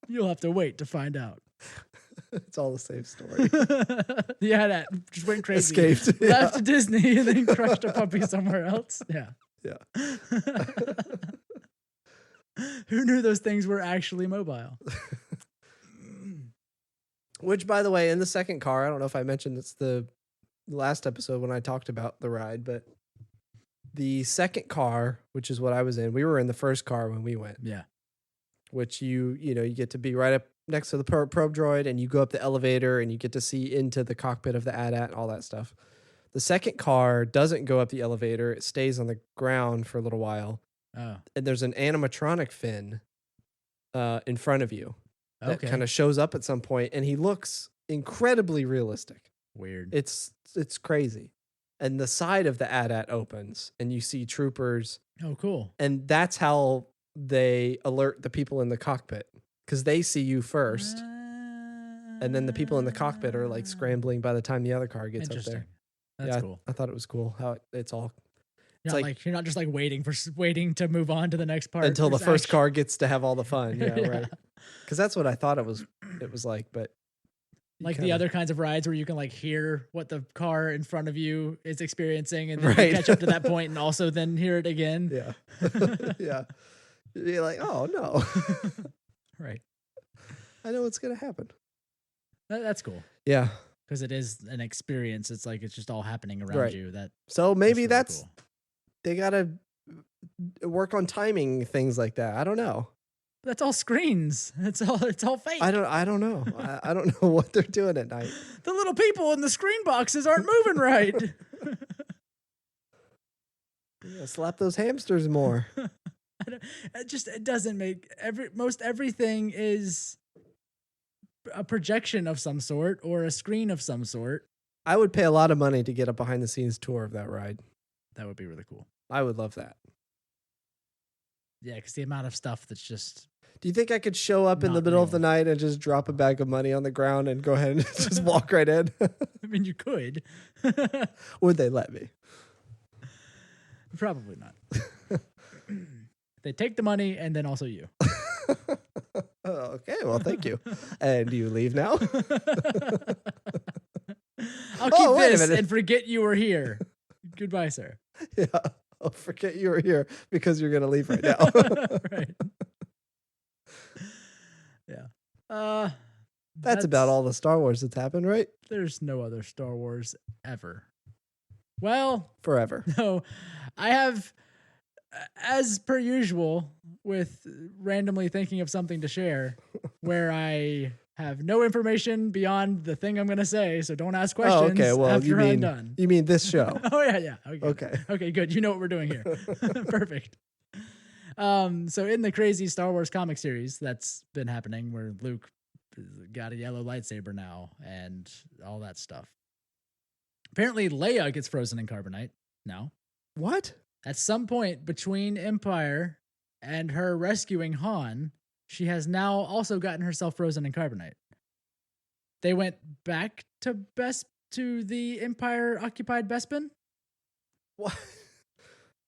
You'll have to wait to find out. It's all the same story. The AT-AT just went crazy. Escaped. Left Disney and then crushed a puppy somewhere else. Yeah. Yeah. Who knew those things were actually mobile? Which, by the way, in the second car, I don't know if I mentioned this the last episode when I talked about the ride, but the second car, which is what I was in, we were in the first car when we went. Yeah. Which you get to be right up next to the probe droid, and you go up the elevator and you get to see into the cockpit of the AT-AT and all that stuff. The second car doesn't go up the elevator. It stays on the ground for a little while. Oh. And there's an animatronic Finn in front of you that okay. kind of shows up at some point, and he looks incredibly realistic. Weird. It's crazy. And the side of the AT-AT opens, and you see troopers. Oh, cool. And that's how they alert the people in the cockpit, because they see you first. And then the people in the cockpit are like scrambling by the time the other car gets up there. That's cool. I thought it was cool how it's all. It's like you're not just like waiting to move on to the next part until the first car gets to have all the fun. Yeah, yeah. Right. Because that's what I thought it was like, but like the other kinds of rides where you can like hear what the car in front of you is experiencing, and then you catch up to that point, and also then hear it again. Yeah, yeah. You're like, oh no, right. I know what's gonna happen. That's cool. Yeah, because it is an experience. It's like it's just all happening around you. So maybe that's really cool. They gotta work on timing things like that. I don't know. That's all screens. It's all fake. I don't know. I don't know what they're doing at night. The little people in the screen boxes aren't moving right. Yeah, slap those hamsters more. It doesn't make everything is a projection of some sort or a screen of some sort. I would pay a lot of money to get a behind the scenes tour of that ride. That would be really cool. I would love that. Yeah, because the amount of stuff that's just. Do you think I could show up in the middle of the night and just drop a bag of money on the ground and go ahead and just walk right in? I mean, you could. Would they let me? Probably not. They take the money and then also you. Okay, well, thank you. And do you leave now? I'll keep this and forget you were here. Goodbye, sir. Yeah, I'll forget you were here because you're going to leave right now. Right. Yeah. That's about all the Star Wars that's happened, right? There's no other Star Wars ever. Well, forever. No, I have as per usual, with randomly thinking of something to share, where I have no information beyond the thing I'm going to say, so don't ask questions. Oh, okay. Well, after I'm done. You mean this show? Oh yeah. Okay. Okay, good. You know what we're doing here. Perfect. So in the crazy Star Wars comic series that's been happening, where Luke got a yellow lightsaber now and all that stuff. Apparently, Leia gets frozen in carbonite now. What? At some point between Empire and her rescuing Han, she has now also gotten herself frozen in carbonite. They went back to the Empire-occupied Bespin. What?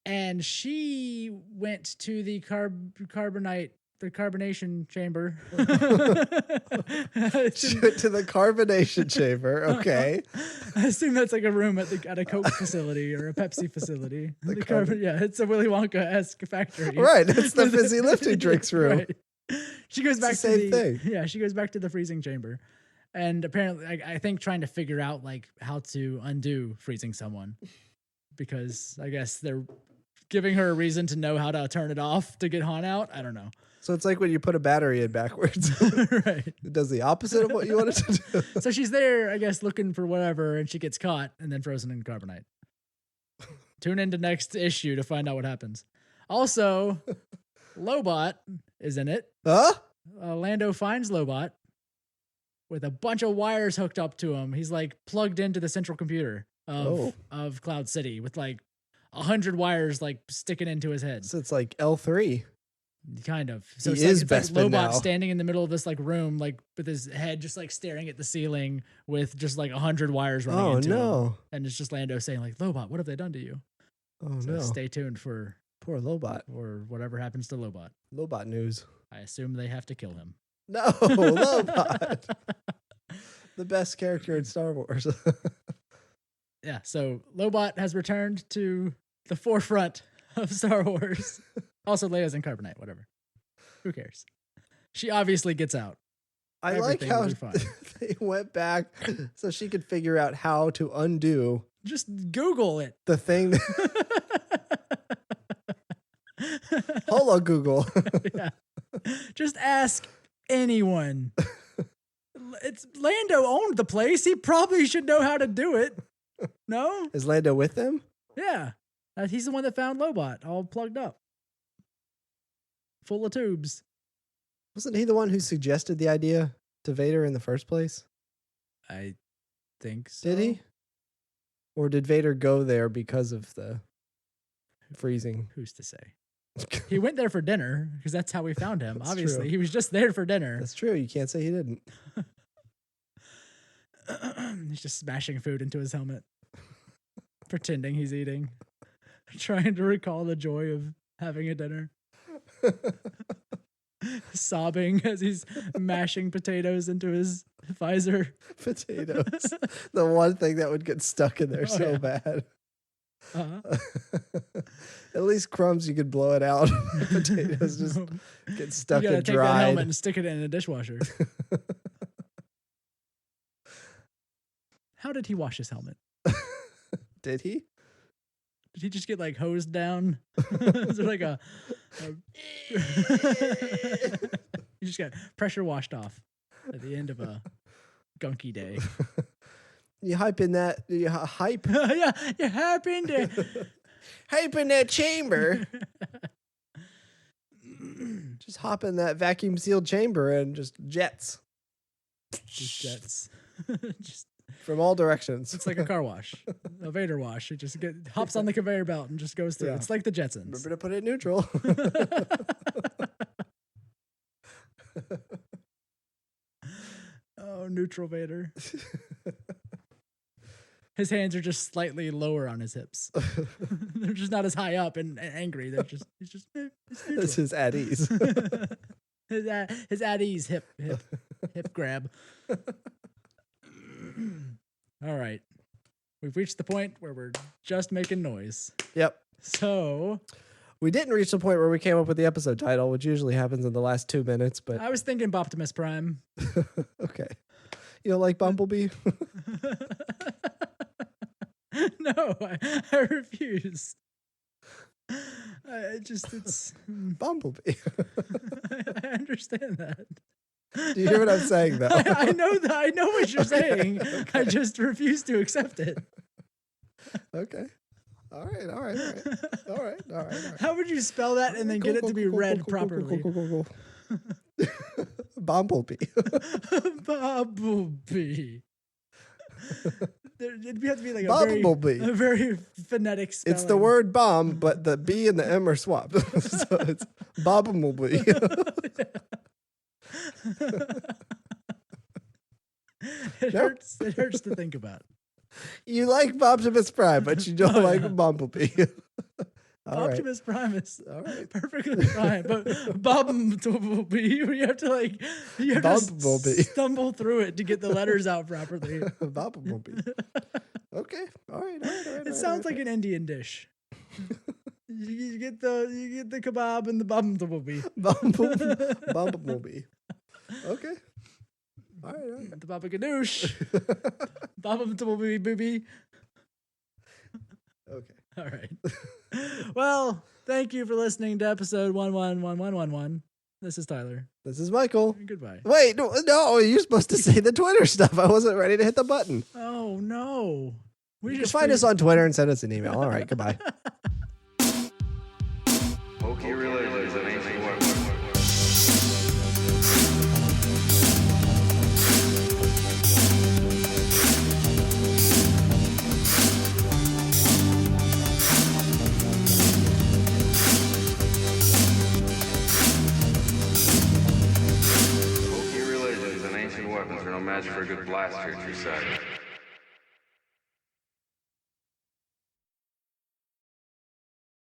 And she went to the carbonation chamber. She went to the carbonation chamber. Okay. I assume that's like a room at a Coke facility or a Pepsi facility. Yeah, it's a Willy Wonka-esque factory. Right. It's the fizzy lifting drinks room. Right. She goes back the same thing. Yeah, she goes back to the freezing chamber. And apparently, I think trying to figure out like how to undo freezing someone. Because I guess they're giving her a reason to know how to turn it off to get Han out. I don't know. So it's like when you put a battery in backwards. Right. It does the opposite of what you want it to do. So she's there, I guess, looking for whatever, and she gets caught and then frozen in carbonite. Tune into next issue to find out what happens. Also, Lobot is in it. Huh? Lando finds Lobot with a bunch of wires hooked up to him. He's like plugged into the central computer of Cloud City with like 100 wires like sticking into his head. So it's like L3. Kind of. So He it's is like Bespin Lobot now. standing in the middle of this like room, like with his head just like staring at the ceiling with just like 100 wires running into him. And it's just Lando saying like, Lobot, what have they done to you? Oh So no. stay tuned for Poor Lobot. or whatever happens to Lobot. Lobot news. I assume they have to kill him. No, Lobot. The best character in Star Wars. Yeah, so Lobot has returned to the forefront of Star Wars. Also, Leia's in carbonite, whatever. Who cares? She obviously gets out. I like Everything how will be fine. they went back so she could figure out how to undo Just Google it. the thing. Hello, Google. Yeah. Just ask anyone. It's Lando owned the place. He probably should know how to do it. No? Is Lando with them? Yeah. He's the one that found Lobot all plugged up. Full of tubes. Wasn't he the one who suggested the idea to Vader in the first place? I think so. Did he? Or did Vader go there because of the freezing? Who's to say? He went there for dinner because that's how we found him. That's Obviously, true. he was just there for dinner. That's true. You can't say he didn't. He's just smashing food into his helmet, pretending he's eating, trying to recall the joy of having a dinner. Sobbing as he's mashing potatoes into his visor. Potatoes. The one thing that would get stuck in there so yeah. bad. Uh-huh. At least crumbs, you could blow it out. Potatoes just get stuck You gotta and take that helmet dried. and stick it in a dishwasher. How did he wash his helmet? Did he? Did he just get like hosed down? Is there like a he just got pressure washed off at the end of a gunky day. You hype in that? You hype? Yeah, you happened to Hype in that chamber. Just hop in that vacuum sealed chamber and just jets just jets. Just from all directions. it's like a car wash, a Vader wash. It just hops on the conveyor belt and just goes through. Yeah. It's like the Jetsons. Remember to put it in neutral. Oh, neutral Vader. His hands are just slightly lower on his hips. They're just not as high up and angry. They're just it's neutral. This is at ease. his at ease hip grab. All right. We've reached the point where we're just making noise. Yep. So We didn't reach the point where we came up with the episode title, which usually happens in the last 2 minutes, but I was thinking Bob-timus Prime. okay. You don't like Bumblebee? No, I refuse. It's Bumblebee. I understand that. Do you hear what I'm saying, though? I know that. I know what you're saying. I just refuse to accept it. Okay. All right. How would you spell that and then get it to be read properly? Bumblebee. Bumblebee. It'd have to be like Bumblebee. a very phonetic spelling. It's the word bomb, but the B and the M are swapped. So it's Bumblebee. It hurts to think about. You like Bob-timus Prime, but you don't like Bumblebee. Bob-timus Prime is all right. perfectly fine, but Bumblebee, you have to stumble through it to get the letters out properly. Bumblebee. Okay. All right. It sounds like an Indian dish. You get the kebab and the bumblebee. Bumblebee. Okay. All right. The baba ganoush. Bumblebee booby. Okay. All right. Well, thank you for listening to episode 111111. This is Tyler. This is Michael. Goodbye. Wait, no, you're supposed to say the Twitter stuff. I wasn't ready to hit the button. Oh no. You can find us on Twitter and send us an email. All right, goodbye. Pokey religions and ancient weapons. Pokey religions and ancient weapons are no match for a good blaster at your side.